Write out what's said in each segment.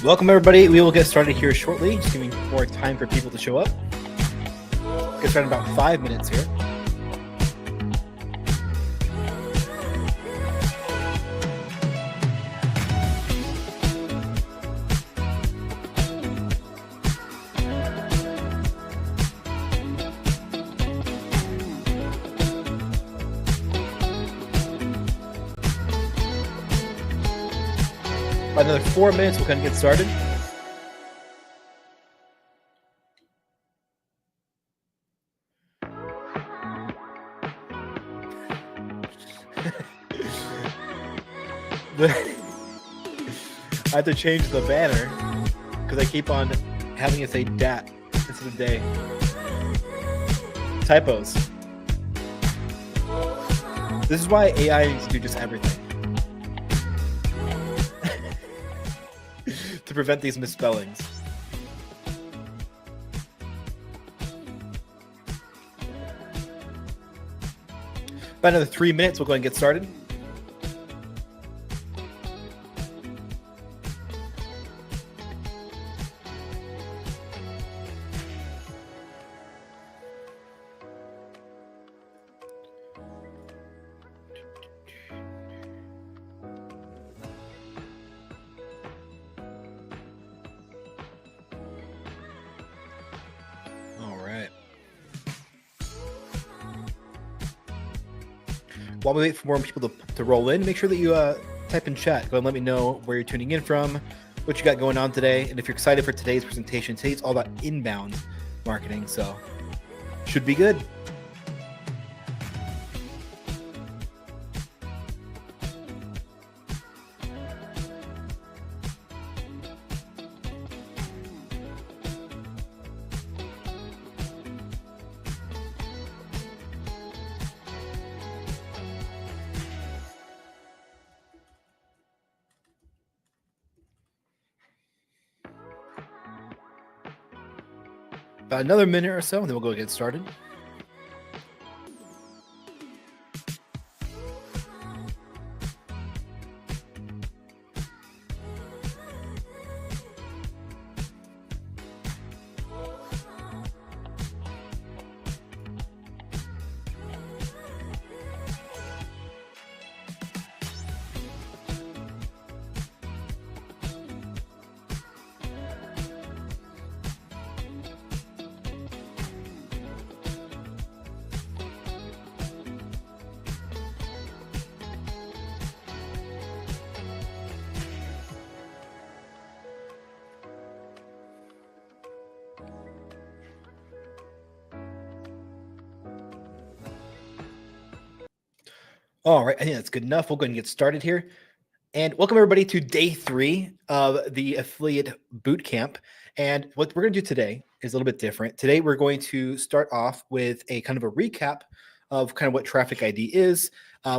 Welcome, everybody. We will get started here shortly. Just giving more time for people to show up. Get started in about 5 minutes here. By another 4 minutes, we'll kind of get started. I have to change the banner because I keep on having it say DAT instead of day. Typos. This is why AI needs to do just everything. To prevent these misspellings. About another 3 minutes, we'll go ahead and get started. While we wait for more people to roll in, make sure that you type in chat. Go and let me know where you're tuning in from, what you got going on today, and if you're excited for today's presentation. Today's all about inbound marketing, so should be good. About another minute or so, and then we'll go get started. All right, I think that's good enough. We'll go ahead and get started here. And welcome everybody to day 3 of the affiliate bootcamp. And what we're going to do today is a little bit different. Today, we're going to start off with a kind of a recap of kind of what TrafficID is.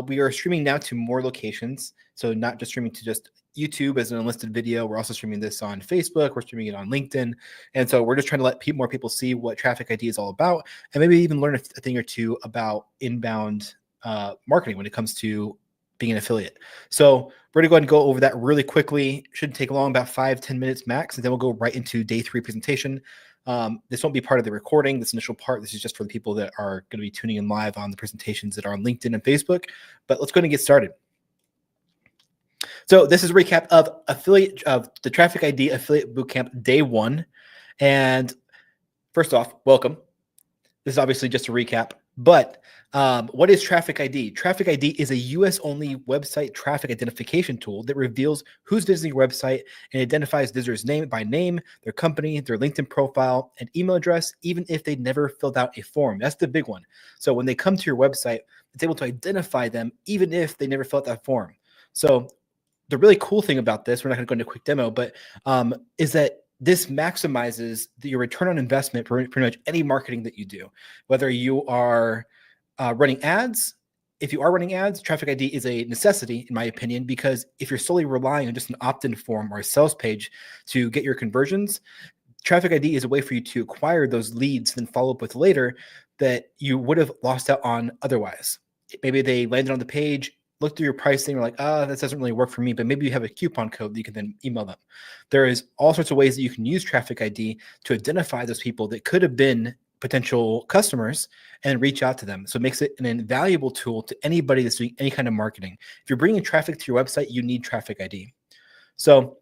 We are streaming now to more locations. So not just streaming to just YouTube as an unlisted video. We're also streaming this on Facebook. We're streaming it on LinkedIn. And so we're just trying to let more people see what TrafficID is all about, and maybe even learn a thing or two about inbound marketing when it comes to being an affiliate. So we're gonna go ahead and go over that really quickly. Shouldn't take long, about 5-10 minutes max, and then we'll go right into day 3 presentation. This won't be part of the recording, this initial part. This is just for the people that are going to be tuning in live on the presentations that are on LinkedIn and Facebook. But let's go ahead and get started. So this is a recap of the TrafficID Affiliate Bootcamp Day 1. And first off, welcome. This is obviously just a recap, but what is TrafficID? TrafficID is a US-only website traffic identification tool that reveals who's visiting your website and identifies visitors' name by name, their company, their LinkedIn profile, and email address, even if they never filled out a form. That's the big one. So when they come to your website, it's able to identify them even if they never filled out that form. So the really cool thing about this, we're not going to go into a quick demo, but is that this maximizes your return on investment for pretty much any marketing that you do. Whether you are running ads, if you are running ads, TrafficID is a necessity, in my opinion, because if you're solely relying on just an opt-in form or a sales page to get your conversions, TrafficID is a way for you to acquire those leads and then follow up with later that you would have lost out on otherwise. Maybe they landed on the page, look through your pricing, you're like, this doesn't really work for me, but maybe you have a coupon code that you can then email them. There is all sorts of ways that you can use TrafficID to identify those people that could have been potential customers and reach out to them. So it makes it an invaluable tool to anybody that's doing any kind of marketing. If you're bringing traffic to your website, you need TrafficID. So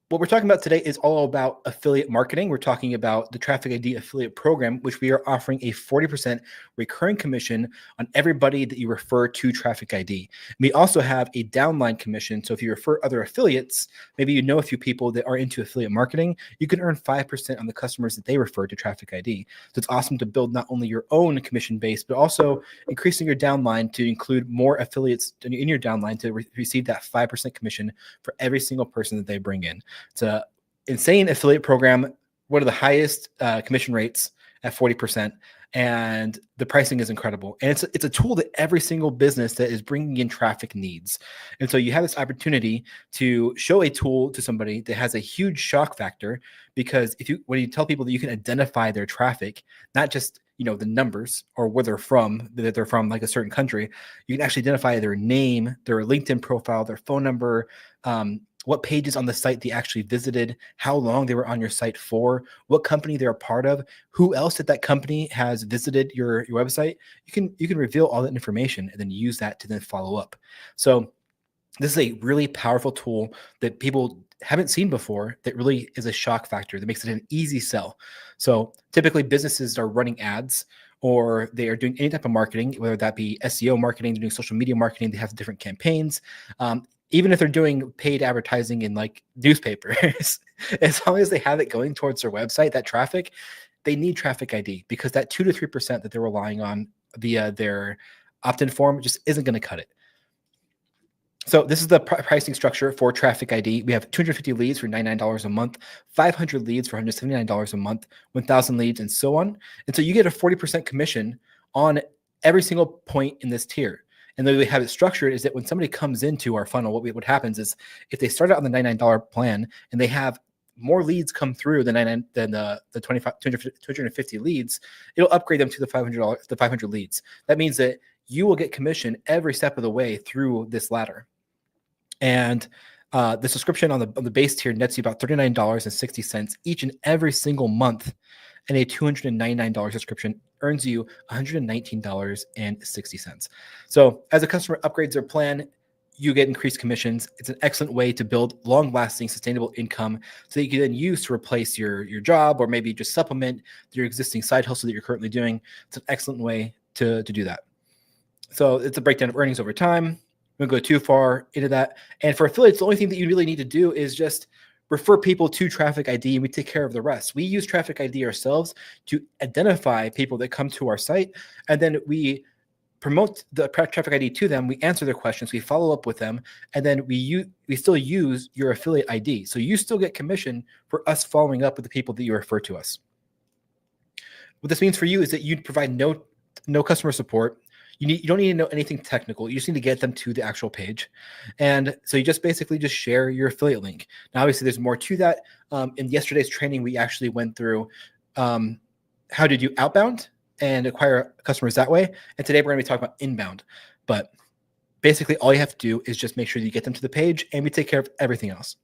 what we're talking about today is all about affiliate marketing. We're talking about the TrafficID affiliate program, which we are offering a 40% recurring commission on everybody that you refer to TrafficID. We also have a downline commission. So if you refer other affiliates, maybe you know a few people that are into affiliate marketing, you can earn 5% on the customers that they refer to TrafficID. So it's awesome to build not only your own commission base, but also increasing your downline to include more affiliates in your downline to receive that 5% commission for every single person that they bring in. It's an insane affiliate program, one of the highest commission rates at 40%, and the pricing is incredible. And it's a tool that every single business that is bringing in traffic needs. And so you have this opportunity to show a tool to somebody that has a huge shock factor, because when you tell people that you can identify their traffic, not just the numbers or where they're from, that they're from like a certain country, you can actually identify their name, their LinkedIn profile, their phone number, what pages on the site they actually visited, how long they were on your site for, what company they're a part of, who else at that company has visited your website. You can reveal all that information and then use that to then follow up. So this is a really powerful tool that people haven't seen before, that really is a shock factor that makes it an easy sell. So typically businesses are running ads, or they are doing any type of marketing, whether that be SEO marketing, doing social media marketing. They have different campaigns. Even if they're doing paid advertising in like newspapers, as long as they have it going towards their website, that traffic, they need TrafficID, because that 2 to 3% that they're relying on via their opt-in form just isn't going to cut it. So this is the pricing structure for TrafficID. We have 250 leads for $99 a month, 500 leads for $179 a month, 1,000 leads, and so on. And so you get a 40% commission on every single point in this tier. And the way we have it structured is that when somebody comes into our funnel, what happens is, if they start out on the $99 plan and they have more leads come through than the 250 leads, it'll upgrade them to the $500 leads. That means that you will get commission every step of the way through this ladder. And the subscription on the base tier nets you about $39.60 each and every single month, and a $299 subscription earns you $119.60. So as a customer upgrades their plan, you get increased commissions. It's an excellent way to build long-lasting, sustainable income so that you can then use to replace your job, or maybe just supplement your existing side hustle that you're currently doing. It's an excellent way to do that. So it's a breakdown of earnings over time. We won't go too far into that. And for affiliates, the only thing that you really need to do is just refer people to TrafficID, and we take care of the rest. We use TrafficID ourselves to identify people that come to our site, and then we promote the TrafficID to them. We answer their questions, we follow up with them, and then we still use your affiliate ID. So you still get commission for us following up with the people that you refer to us. What this means for you is that you provide no customer support. You don't need to know anything technical. You just need to get them to the actual page. And so you just basically just share your affiliate link. Now, obviously, there's more to that. In yesterday's training, we actually went through how to do outbound and acquire customers that way. And today we're going to be talking about inbound. But basically, all you have to do is just make sure that you get them to the page, and we take care of everything else.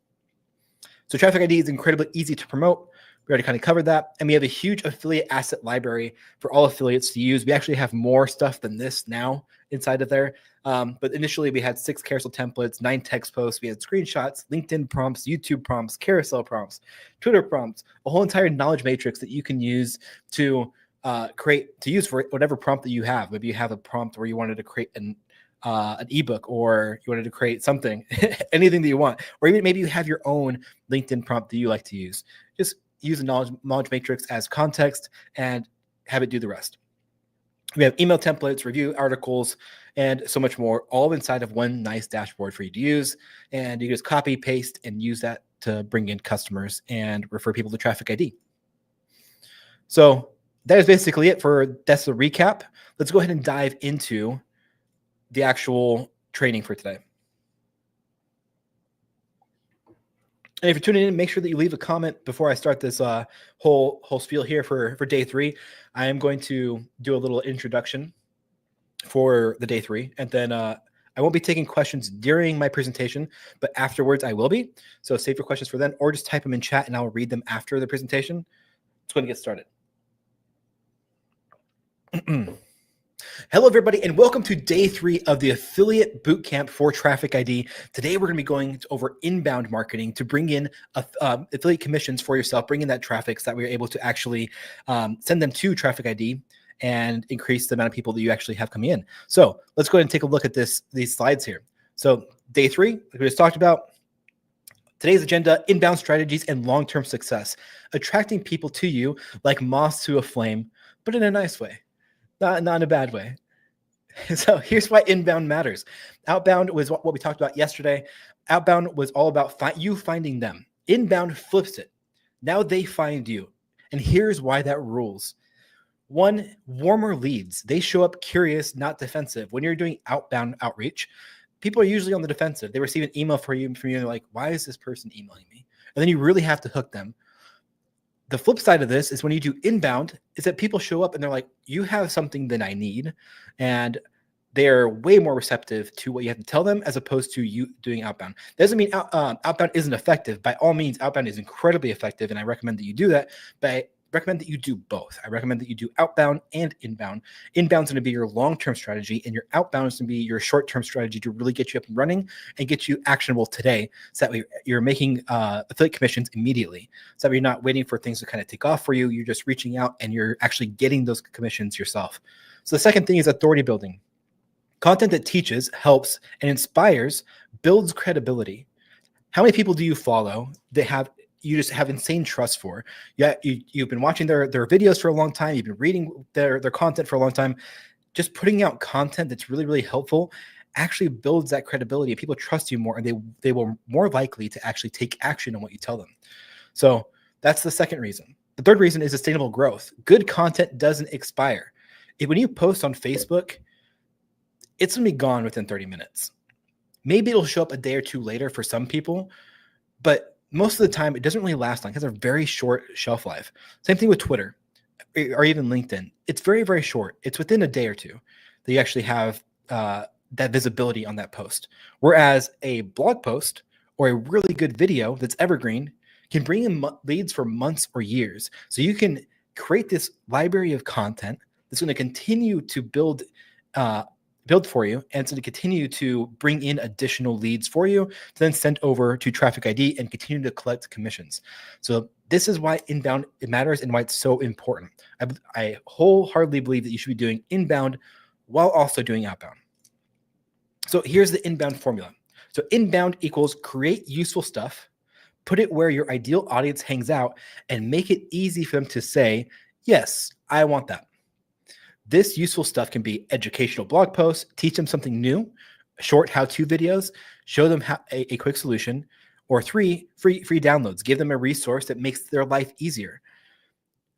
So TrafficID is incredibly easy to promote. We already kind of covered that. And we have a huge affiliate asset library for all affiliates to use. We actually have more stuff than this now inside of there. But initially we had 6 carousel templates, 9 text posts. We had screenshots, LinkedIn prompts, YouTube prompts, carousel prompts, Twitter prompts, a whole entire knowledge matrix that you can use to use for whatever prompt that you have. Maybe you have a prompt where you wanted to create an ebook, or you wanted to create something, anything that you want, or even maybe you have your own LinkedIn prompt that you like to use. Just use a knowledge matrix as context and have it do the rest. We have email templates, review articles, and so much more, all inside of one nice dashboard for you to use. And you just copy, paste, and use that to bring in customers and refer people to TrafficID. So that is basically it that's the recap. Let's go ahead and dive into the actual training for today. And if you're tuning in, make sure that you leave a comment before I start this whole spiel here for day 3. I am going to do a little introduction for the day 3, and then I won't be taking questions during my presentation, but afterwards I will be. So save your questions for then, or just type them in chat and I'll read them after the presentation. Let's go ahead and get started. Hello, everybody, and welcome to day 3 of the affiliate bootcamp for TrafficID. Today, we're going to be going over inbound marketing to bring in affiliate commissions for yourself, bring in that traffic so that we're able to actually send them to TrafficID and increase the amount of people that you actually have coming in. So let's go ahead and take a look at these slides here. So day 3, like we just talked about, today's agenda: inbound strategies and long-term success, attracting people to you like moths to a flame, but in a nice way. Not in a bad way. So here's why inbound matters. Outbound was what we talked about yesterday. Outbound was all about you finding them. Inbound flips it. Now they find you. And here's why that rules. 1, warmer leads. They show up curious, not defensive. When you're doing outbound outreach, people are usually on the defensive. They receive an email from you and they're like, why is this person emailing me? And then you really have to hook them. The flip side of this is when you do inbound is that people show up and they're like, you have something that I need. And they're way more receptive to what you have to tell them as opposed to you doing outbound. Doesn't mean outbound isn't effective. By all means, outbound is incredibly effective. And I recommend that you do that. But I recommend that you do both. I recommend that you do outbound and inbound. Inbound is going to be your long-term strategy, and your outbound is going to be your short-term strategy to really get you up and running and get you actionable today, so that you're making affiliate commissions immediately, so that you're not waiting for things to kind of take off for you. You're just reaching out and you're actually getting those commissions yourself. So the second thing is authority building. Content that teaches, helps, and inspires builds credibility. How many people do you follow that you just have insane trust for? Yeah, you've been watching their videos for a long time. You've been reading their content for a long time. Just putting out content that's really, really helpful actually builds that credibility. People trust you more, and they will more likely to actually take action on what you tell them. So that's the second reason. The third reason is sustainable growth. Good content doesn't expire. When you post on Facebook, it's going to be gone within 30 minutes. Maybe it'll show up a day or two later for some people, but most of the time, it doesn't really last long because they're very short shelf life. Same thing with Twitter or even LinkedIn. It's very, very short. It's within a day or two that you actually have that visibility on that post. Whereas a blog post or a really good video that's evergreen can bring in leads for months or years. So you can create this library of content that's going to continue to build for you, and it's going to continue to bring in additional leads for you to then send over to TrafficID and continue to collect commissions. So this is why inbound matters and why it's so important. I wholeheartedly believe that you should be doing inbound while also doing outbound. So here's the inbound formula. So inbound equals create useful stuff, put it where your ideal audience hangs out, and make it easy for them to say, yes, I want that. This useful stuff can be educational blog posts, teach them something new, short how-to videos, show them a quick solution, or 3, free downloads. Give them a resource that makes their life easier.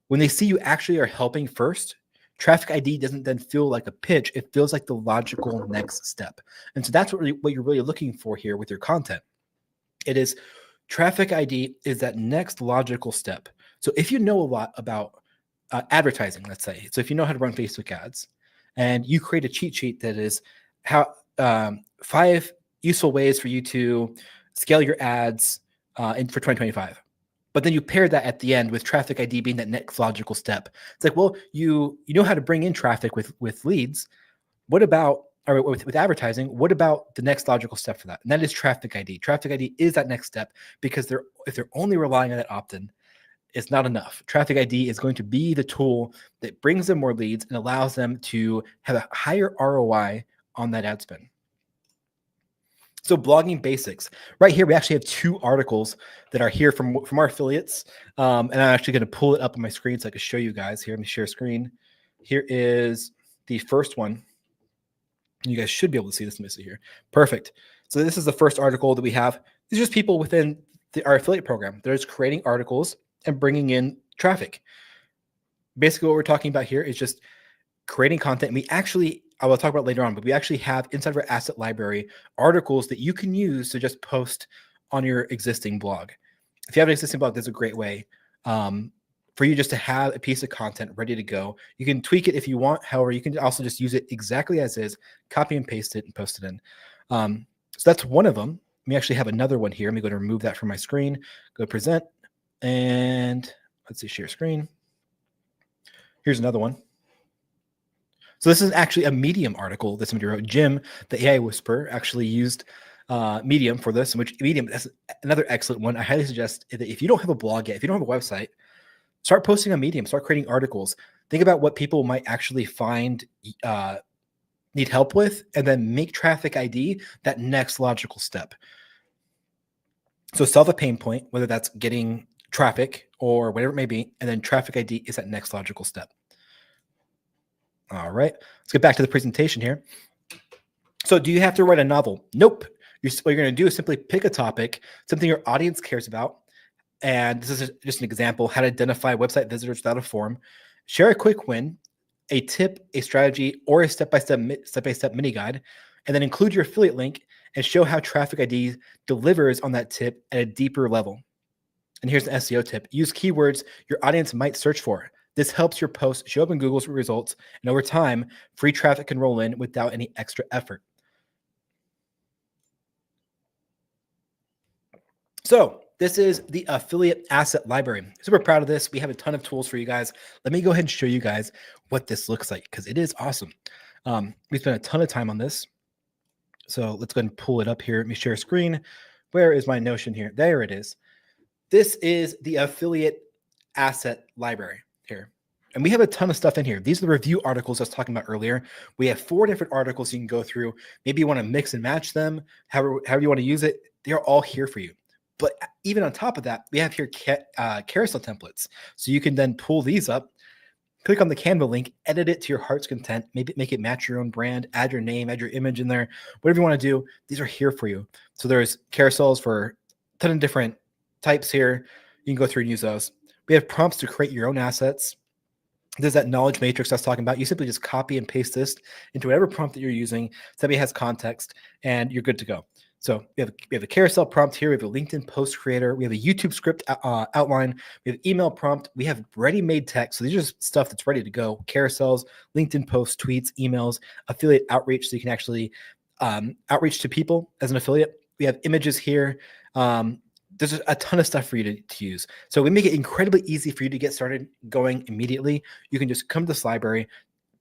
When they see you actually are helping first, TrafficID doesn't then feel like a pitch. It feels like the logical next step. And so that's what you're really looking for here with your content. It is TrafficID is that next logical step. So if you know a lot about advertising, let's say. So if you know how to run Facebook ads and you create a cheat sheet that is how 5 useful ways for you to scale your ads for 2025. But then you pair that at the end with TrafficID being that next logical step. It's like, well, you know how to bring in traffic with leads. What about, or with advertising, what about the next logical step for that? And that is TrafficID. TrafficID is that next step, because if they're only relying on that opt-in, it's not enough. TrafficID is going to be the tool that brings them more leads and allows them to have a higher ROI on that ad spend. So blogging basics. Right here, we actually have 2 articles that are here from our affiliates. And I'm actually going to pull it up on my screen so I can show you guys here. Let me share screen. Here is the first one. You guys should be able to see this. Let me see here. Perfect. So this is the first article that we have. These are just people within our affiliate program. They're just creating articles and bringing in traffic. Basically, what we're talking about here is just creating content. I will talk about later on, but we actually have inside of our asset library articles that you can use to just post on your existing blog. If you have an existing blog, that's a great way for you just to have a piece of content ready to go. You can tweak it if you want. However, you can also just use it exactly as is, copy and paste it and post it in. So that's one of them. Let me actually have another one here. Let me go to remove that from my screen, go to present, and let's see, share screen. Here's another one. So this is actually a Medium article that somebody wrote. Jim, the AI whisperer, actually used Medium for this, which Medium is another excellent one. I highly suggest that if you don't have a blog yet, if you don't have a website, start posting on Medium, start creating articles. Think about what people might actually find need help with, and then make TrafficID that next logical step. So solve a pain point, whether that's getting traffic or whatever it may be, and then TrafficID is that next logical step. All right, let's get back to the presentation here. So do you have to write a novel? Nope. What you're going to do is simply pick a topic, something your audience cares about. And this is just an example, how to identify website visitors without a form. Share a quick win, a tip, a strategy, or a step-by-step mini guide, and then include your affiliate link and show how TrafficID delivers on that tip at a deeper level. And here's an SEO tip. Use keywords your audience might search for. This helps your post show up in Google's results, and over time, free traffic can roll in without any extra effort. So this is the affiliate asset library. Super proud of this. We have a ton of tools for you guys. Let me go ahead and show you guys what this looks like, because it is awesome. We spent a ton of time on this. So let's go ahead and pull it up here. Let me share a screen. Where is my Notion here? There it is. This is the affiliate asset library here. And we have a ton of stuff in here. These are the review articles I was talking about earlier. We have 4 different articles you can go through. Maybe you want to mix and match them, however you want to use it. They're all here for you. But even on top of that, we have here carousel templates. So you can then pull these up, click on the Canva link, edit it to your heart's content, maybe make it match your own brand, add your name, add your image in there, whatever you want to do. These are here for you. So there's carousels for a ton of different types here. You can go through and use those. We have prompts to create your own assets. There's that knowledge matrix I was talking about. You simply just copy and paste this into whatever prompt that you're using. Somebody has context, and you're good to go. So we have a carousel prompt here. We have a LinkedIn post creator. We have a YouTube script outline. We have email prompt. We have ready-made text. So these are just stuff that's ready to go. Carousels, LinkedIn posts, tweets, emails, affiliate outreach. So you can actually outreach to people as an affiliate. We have images here. There's a ton of stuff for you to use. So we make it incredibly easy for you to get started going immediately. You can just come to this library,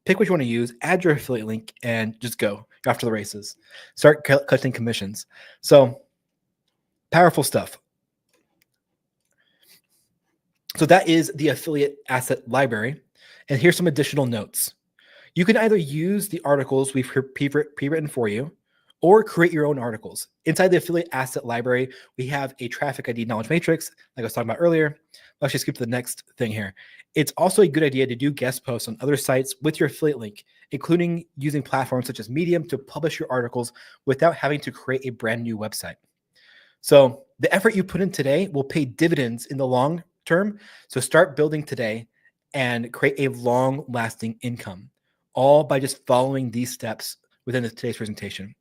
pick what you want to use, add your affiliate link, and just go. You're off to the races. Start collecting commissions. So powerful stuff. So that is the affiliate asset library. And here's some additional notes. You can either use the articles we've pre-written for you, or create your own articles. Inside the affiliate asset library, we have a TrafficID knowledge matrix, like I was talking about earlier. I'll actually skip to the next thing here. It's also a good idea to do guest posts on other sites with your affiliate link, including using platforms such as Medium to publish your articles without having to create a brand new website. So the effort you put in today will pay dividends in the long term. So start building today and create a long-lasting income, all by just following these steps within today's presentation.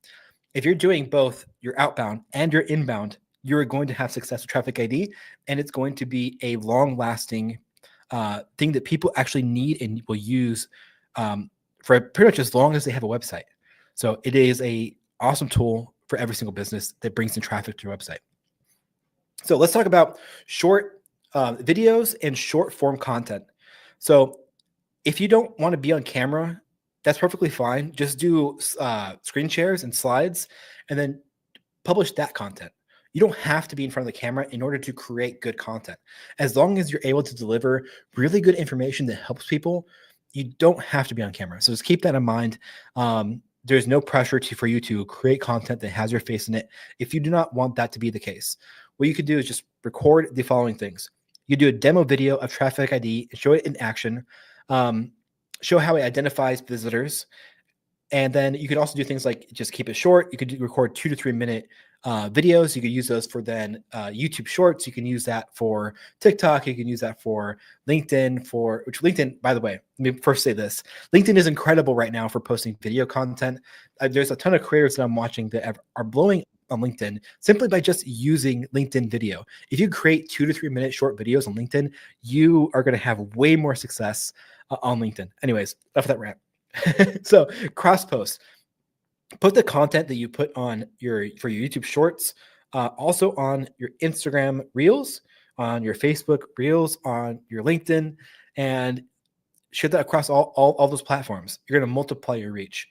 If you're doing both your outbound and your inbound, you're going to have success with TrafficID, and it's going to be a long-lasting thing that people actually need and will use for pretty much as long as they have a website. So it is a awesome tool for every single business that brings in traffic to your website. So let's talk about short videos and short form content. So if you don't want to be on camera, that's perfectly fine. Just do screen shares and slides and then publish that content. You don't have to be in front of the camera in order to create good content. As long as you're able to deliver really good information that helps people, you don't have to be on camera. So just keep that in mind. There's no pressure for you to create content that has your face in it if you do not want that to be the case. What you could do is just record the following things. You do a demo video of TrafficID, show it in action, show how it identifies visitors. And then you could also do things like just keep it short. You could record 2 to 3 minute videos. You could use those for then YouTube shorts. You can use that for TikTok. You can use that for LinkedIn, which LinkedIn, by the way, let me first say this. LinkedIn is incredible right now for posting video content. There's a ton of creators that I'm watching that are blowing on LinkedIn simply by just using LinkedIn video. If you create 2 to 3 minute short videos on LinkedIn, you are going to have way more success on LinkedIn. Anyways, enough of that rant. So cross post. Put the content that you put on for your YouTube shorts, also on your Instagram Reels, on your Facebook Reels, on your LinkedIn, and share that across all those platforms. You're going to multiply your reach.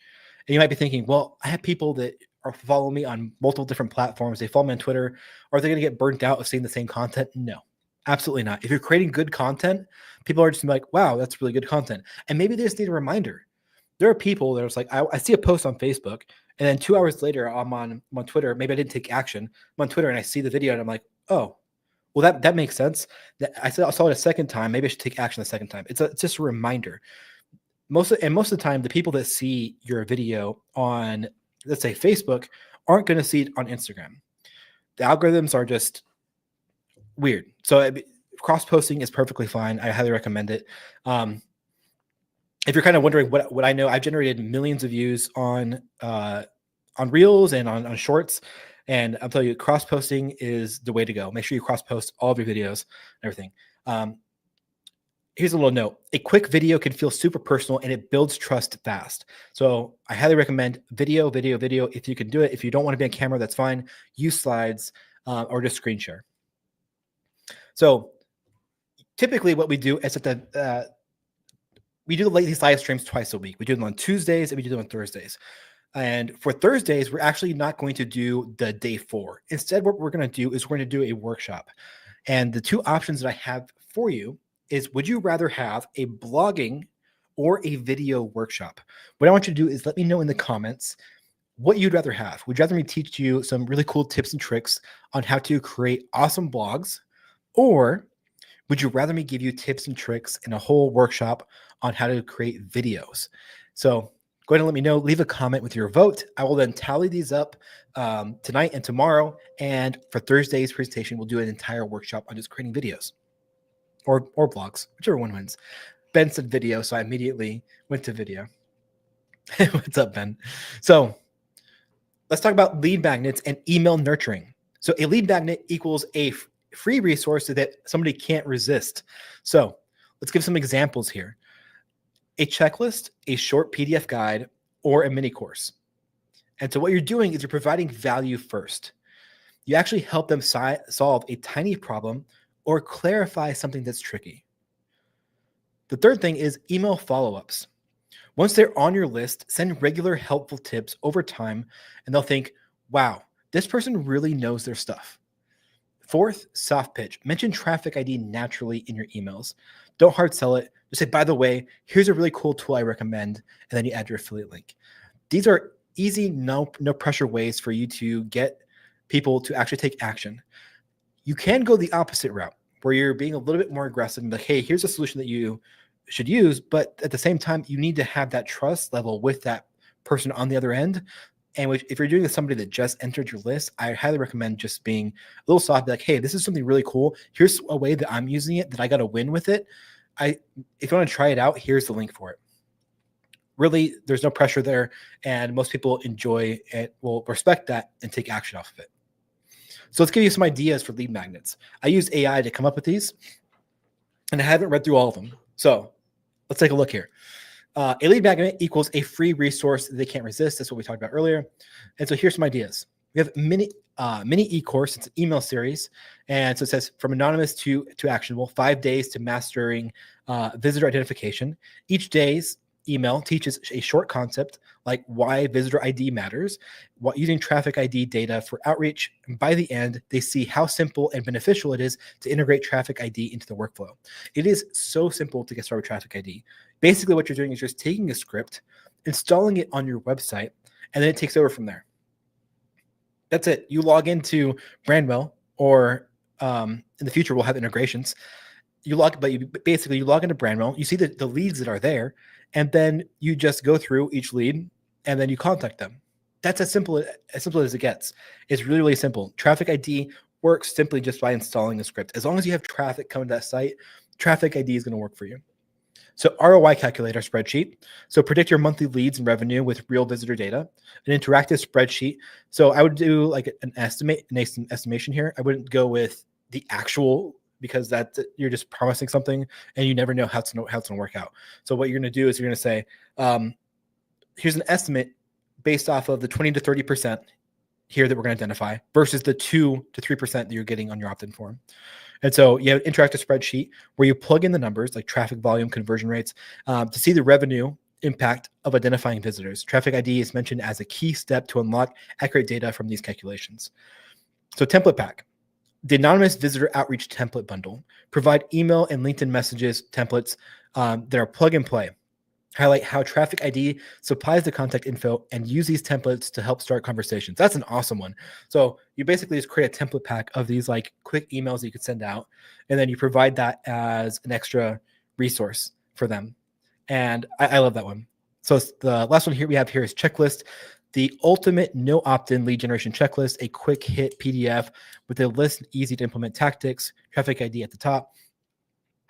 And you might be thinking, well, I have people that are following me on multiple different platforms. They follow me on Twitter. Are they going to get burnt out of seeing the same content? No, absolutely not. If you're creating good content, people are just like, wow, that's really good content. And maybe they just need a reminder. There are people that are just like, I see a post on Facebook, and then 2 hours later, I'm on Twitter. Maybe I didn't take action. I'm on Twitter and I see the video and I'm like, oh, well, that makes sense. I saw it a second time. Maybe I should take action the second time. It's just a reminder. Most of the time, the people that see your video on, let's say, Facebook aren't going to see it on Instagram. The algorithms are just weird. So cross posting is perfectly fine. I highly recommend it. If you're kind of wondering what I know, I've generated millions of views on Reels and on Shorts. And I'll tell you, cross posting is the way to go. Make sure you cross post all of your videos and everything. Here's a little note. A quick video can feel super personal and it builds trust fast. So I highly recommend video. If you can do it. If you don't want to be on camera, that's fine. Use slides or just screen share. So typically what we do is that we do these live streams twice a week. We do them on Tuesdays and we do them on Thursdays. And for Thursdays, we're actually not going to do the day 4. Instead, what we're going to do is we're going to do a workshop. And the 2 options that I have for you is, would you rather have a blogging or a video workshop? What I want you to do is let me know in the comments what you'd rather have. Would you rather me teach you some really cool tips and tricks on how to create awesome blogs? Or would you rather me give you tips and tricks in a whole workshop on how to create videos? So go ahead and let me know. Leave a comment with your vote. I will then tally these up tonight and tomorrow. And for Thursday's presentation, we'll do an entire workshop on just creating videos or blogs, whichever one wins. Ben said video, so I immediately went to video. What's up, Ben? So let's talk about lead magnets and email nurturing. So a lead magnet equals a free resource that somebody can't resist. So let's give some examples here. A checklist, a short PDF guide, or a mini course. And so what you're doing is you're providing value first. You actually help them solve a tiny problem or clarify something that's tricky. The third thing is email follow-ups. Once they're on your list, send regular helpful tips over time, and they'll think, wow, this person really knows their stuff. Fourth, soft pitch. Mention TrafficID naturally in your emails. Don't hard sell it. Just say, by the way, here's a really cool tool I recommend, and then you add your affiliate link. These are easy, no pressure ways for you to get people to actually take action. You can go the opposite route, where you're being a little bit more aggressive and like, hey, here's a solution that you should use, but at the same time, you need to have that trust level with that person on the other end. And if you're doing with somebody that just entered your list, I highly recommend just being a little soft, be like, hey, this is something really cool. Here's a way that I'm using it, that I got to win with it. If you want to try it out, here's the link for it. Really, there's no pressure there, and most people enjoy it, will respect that, and take action off of it. So let's give you some ideas for lead magnets. I used AI to come up with these, and I haven't read through all of them. So let's take a look here. A lead magnet equals a free resource that they can't resist. That's what we talked about earlier. And so here's some ideas. We have mini e-course. It's an email series. And so it says from anonymous to actionable, 5 days to mastering visitor identification. Each day's email teaches a short concept like why visitor ID matters, using TrafficID data for outreach. And by the end, they see how simple and beneficial it is to integrate TrafficID into the workflow. It is so simple to get started with TrafficID. Basically, what you're doing is just taking a script, installing it on your website, and then it takes over from there. That's it. You log into Brandwell, or in the future, we'll have integrations. You log into Brandwell, you see the leads that are there, and then you just go through each lead, and then you contact them. That's as simple as it gets. It's really, really simple. TrafficID works simply just by installing a script. As long as you have traffic coming to that site, TrafficID is going to work for you. So ROI calculator spreadsheet. So predict your monthly leads and revenue with real visitor data. An interactive spreadsheet. So I would do like an estimation here. I wouldn't go with the actual, because that you're just promising something and you never know how it's going to work out. So what you're going to do is you're going to say, here's an estimate based off of the 20 to 30% here that we're going to identify versus the 2 to 3% that you're getting on your opt-in form. And so you have an interactive spreadsheet where you plug in the numbers like traffic volume, conversion rates, to see the revenue impact of identifying visitors. TrafficID is mentioned as a key step to unlock accurate data from these calculations. So template pack. The anonymous visitor outreach template bundle. Provide email and LinkedIn messages templates that are plug and play. Highlight how TrafficID supplies the contact info and use these templates to help start conversations. That's an awesome one. So you basically just create a template pack of these like quick emails that you could send out, and then you provide that as an extra resource for them. And I love that one. So the last one here we have here is checklist. The ultimate no opt-in lead generation checklist, a quick hit PDF with a list and easy to implement tactics, TrafficID at the top,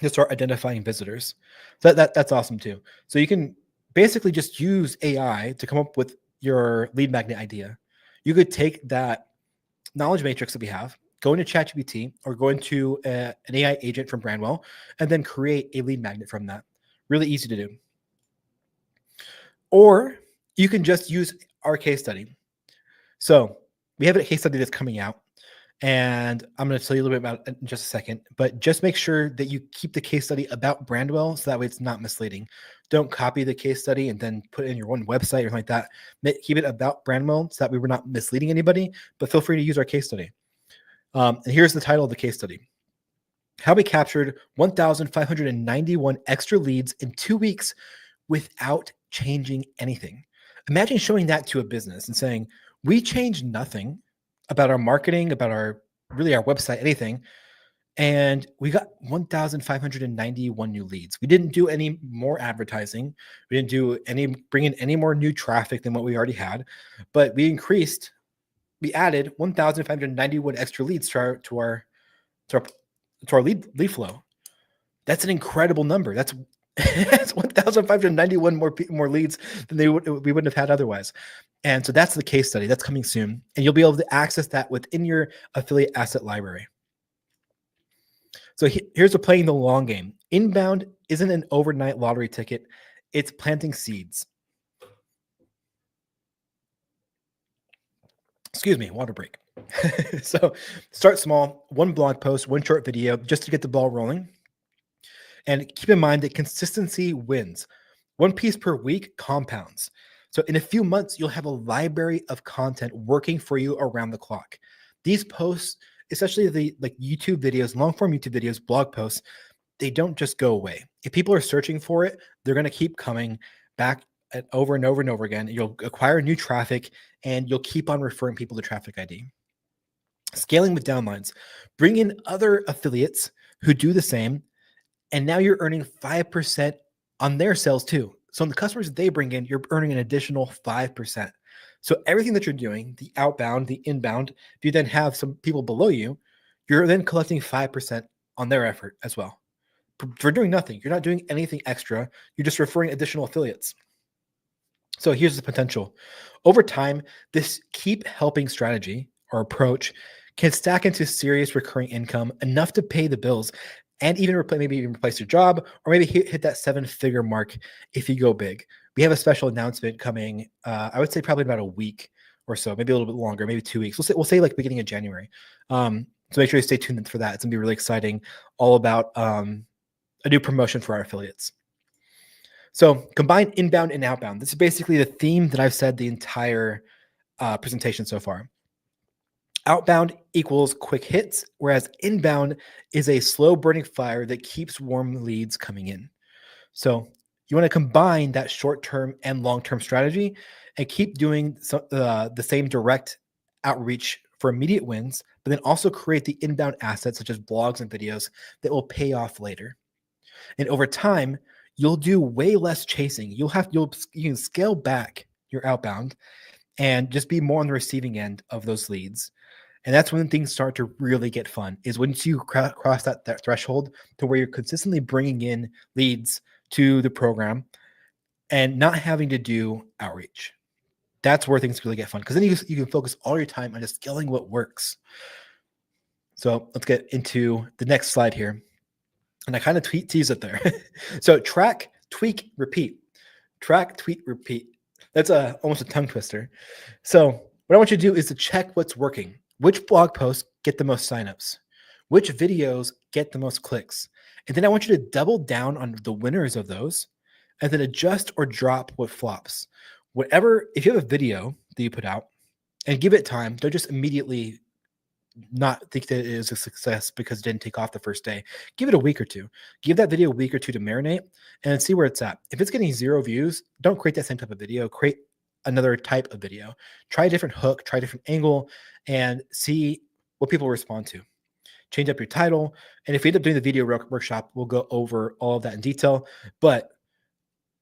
to start identifying visitors. So that's awesome too. So you can basically just use AI to come up with your lead magnet idea. You could take that knowledge matrix that we have, go into ChatGPT or go into an AI agent from Brandwell, and then create a lead magnet from that. Really easy to do. Or you can just use our case study. So we have a case study that's coming out, and I'm going to tell you a little bit about it in just a second, but just make sure that you keep the case study about Brandwell so that way it's not misleading. Don't copy the case study and then put it in your own website or something like that. Keep it about Brandwell so that way we're not misleading anybody, but feel free to use our case study. And here's the title of the case study. How we captured 1,591 extra leads in 2 weeks without changing anything. Imagine showing that to a business and saying, we changed nothing about our marketing, about our website, anything. And we got 1,591 new leads. We didn't do any more advertising. We didn't bring in any more new traffic than what we already had, but we added 1,591 extra leads to our lead flow. That's an incredible number. That's 1,591 more leads than we wouldn't have had otherwise. And so that's the case study that's coming soon. And you'll be able to access that within your affiliate asset library. So here's playing the long game. Inbound isn't an overnight lottery ticket. It's planting seeds. Excuse me, water break. So start small, one blog post, one short video, just to get the ball rolling. And keep in mind that consistency wins. One piece per week compounds. So in a few months, you'll have a library of content working for you around the clock. These posts, especially the YouTube videos, long form YouTube videos, blog posts, they don't just go away. If people are searching for it, they're going to keep coming back over and over and over again. You'll acquire new traffic and you'll keep on referring people to TrafficID. Scaling with downlines. Bring in other affiliates who do the same, and now you're earning 5% on their sales too. So on the customers they bring in, you're earning an additional 5%. So everything that you're doing, the outbound, the inbound, if you then have some people below you, you're then collecting 5% on their effort as well. For doing nothing, you're not doing anything extra. You're just referring additional affiliates. So here's the potential. Over time, this keep helping strategy or approach can stack into serious recurring income, enough to pay the bills and even replace your job, or maybe hit that 7-figure mark if you go big. We have a special announcement coming, I would say probably about a week or so, maybe a little bit longer, maybe 2 weeks. We'll say like beginning of January. So make sure you stay tuned for that. It's gonna be really exciting, all about a new promotion for our affiliates. So combine inbound and outbound. This is basically the theme that I've said the entire presentation so far. Outbound equals quick hits, whereas inbound is a slow burning fire that keeps warm leads coming in. So you want to combine that short-term and long-term strategy and keep doing the same direct outreach for immediate wins, but then also create the inbound assets such as blogs and videos that will pay off later. And over time, you'll do way less chasing. You can scale back your outbound and just be more on the receiving end of those leads. And that's when things start to really get fun, is once you cross that threshold to where you're consistently bringing in leads to the program and not having to do outreach. That's where things really get fun, because then you can focus all your time on just scaling what works. So let's get into the next slide here. And I kind of tease it there. So track, tweak, repeat. Track, tweak, repeat. That's almost a tongue twister. So what I want you to do is to check what's working. Which blog posts get the most signups? Which videos get the most clicks? And then I want you to double down on the winners of those and then adjust or drop what flops. Whatever, if you have a video that you put out and give it time, don't just immediately not think that it is a success because it didn't take off the first day. Give it a week or two. Give that video a week or two to marinate and see where it's at. If it's getting 0 views, don't create that same type of video. Create another type of video. Try a different hook, try a different angle, and see what people respond to. Change up your title. And if we end up doing the video workshop, we'll go over all of that in detail. But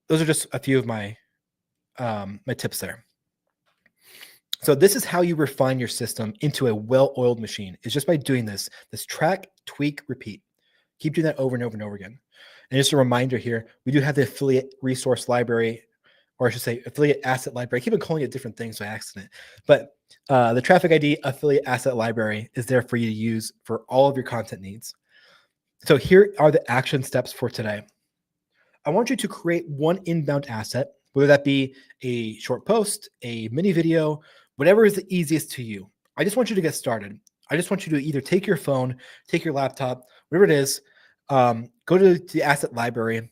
those are just a few of my my tips there. So this is how you refine your system into a well-oiled machine. It's just by doing this track, tweak, repeat. Keep doing that over and over and over again. And just a reminder here, we do have the affiliate resource library, or I should say affiliate asset library. I keep on calling it different things by accident. But the TrafficID affiliate asset library is there for you to use for all of your content needs. So here are the action steps for today. I want you to create one inbound asset, whether that be a short post, a mini video, whatever is the easiest to you. I just want you to get started. I just want you to either take your phone, take your laptop, whatever it is, go to the asset library,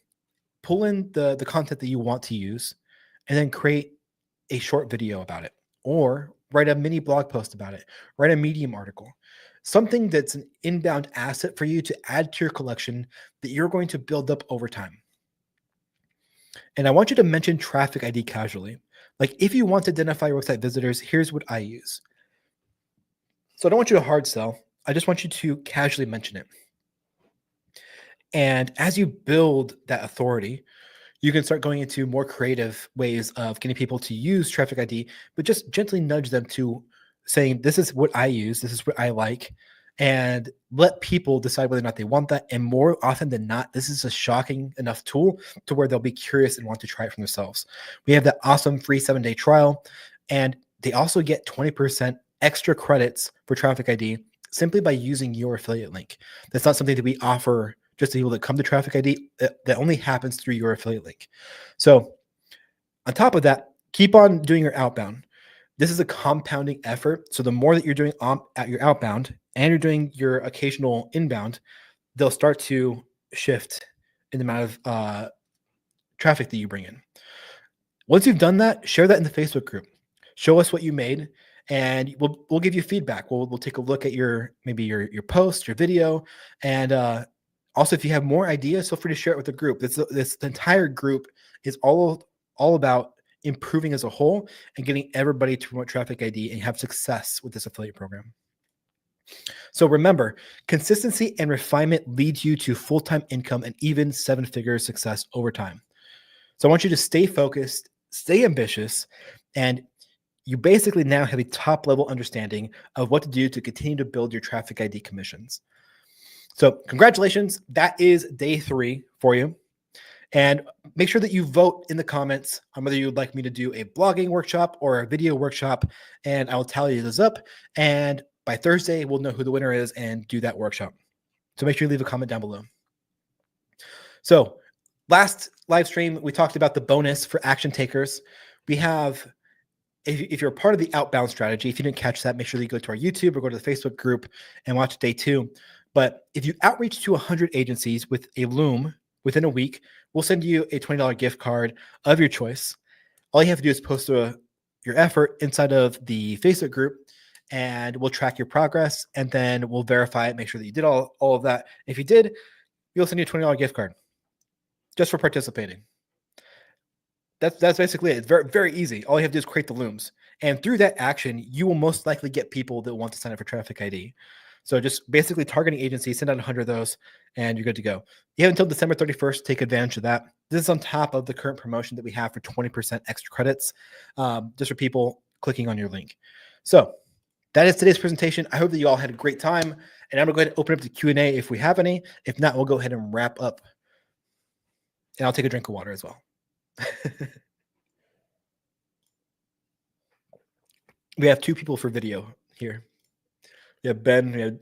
pull in the content that you want to use, and then create a short video about it, or write a mini blog post about it, write a Medium article, something that's an inbound asset for you to add to your collection that you're going to build up over time. And I want you to mention TrafficID casually. Like if you want to identify your website visitors, here's what I use. So I don't want you to hard sell. I just want you to casually mention it. And as you build that authority, you can start going into more creative ways of getting people to use TrafficID, but just gently nudge them to saying, this is what I use, this is what I like, and let people decide whether or not they want that. And more often than not, this is a shocking enough tool to where they'll be curious and want to try it for themselves. We have that awesome free 7-day trial, and they also get 20% extra credits for TrafficID simply by using your affiliate link. That's not something that we offer just to people that come to TrafficID. That only happens through your affiliate link. So on top of that, keep on doing your outbound. This is a compounding effort. So the more that you're doing at your outbound and you're doing your occasional inbound, they'll start to shift in the amount of traffic that you bring in. Once you've done that, share that in the Facebook group. Show us what you made, and we'll give you feedback. We'll take a look at your post, your video, and also if you have more ideas, feel free to share it with the group. This entire group is all about improving as a whole and getting everybody to promote TrafficID and have success with this affiliate program. So remember, consistency and refinement lead you to full-time income and even 7-figure success over time. So I want you to stay focused, stay ambitious, and you basically now have a top-level understanding of what to do to continue to build your TrafficID commissions. So congratulations, that is day 3 for you. And make sure that you vote in the comments on whether you would like me to do a blogging workshop or a video workshop, and I'll tally those up. And by Thursday, we'll know who the winner is and do that workshop. So make sure you leave a comment down below. So last live stream, we talked about the bonus for action takers. We have, if you're a part of the outbound strategy, if you didn't catch that, make sure that you go to our YouTube or go to the Facebook group and watch day 2. But if you outreach to 100 agencies with a Loom within a week, we'll send you a $20 gift card of your choice. All you have to do is post your effort inside of the Facebook group, and we'll track your progress, and then we'll verify it, make sure that you did all of that. If you did, we'll send you a $20 gift card just for participating. That's basically it. It's very, very easy. All you have to do is create the Looms. And through that action, you will most likely get people that want to sign up for TrafficID. So just basically targeting agencies, send out 100 of those, and you're good to go. You have until December 31st to take advantage of that. This is on top of the current promotion that we have for 20% extra credits, just for people clicking on your link. So that is today's presentation. I hope that you all had a great time, and I'm going to go ahead and open up the Q&A if we have any. If not, we'll go ahead and wrap up. And I'll take a drink of water as well. We have 2 people for video here. We have Ben, we have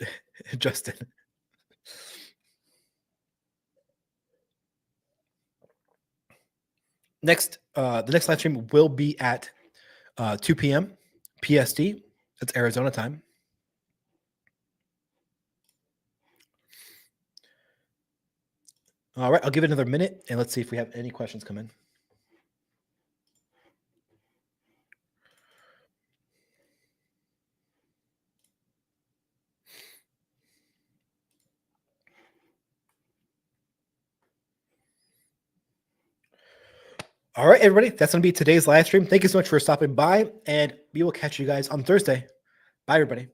Justin. Next, the next live stream will be at 2 p.m. PST. That's Arizona time. All right, I'll give it another minute, and let's see if we have any questions come in. All right, everybody, that's going to be today's live stream. Thank you so much for stopping by, and we will catch you guys on Thursday. Bye, everybody.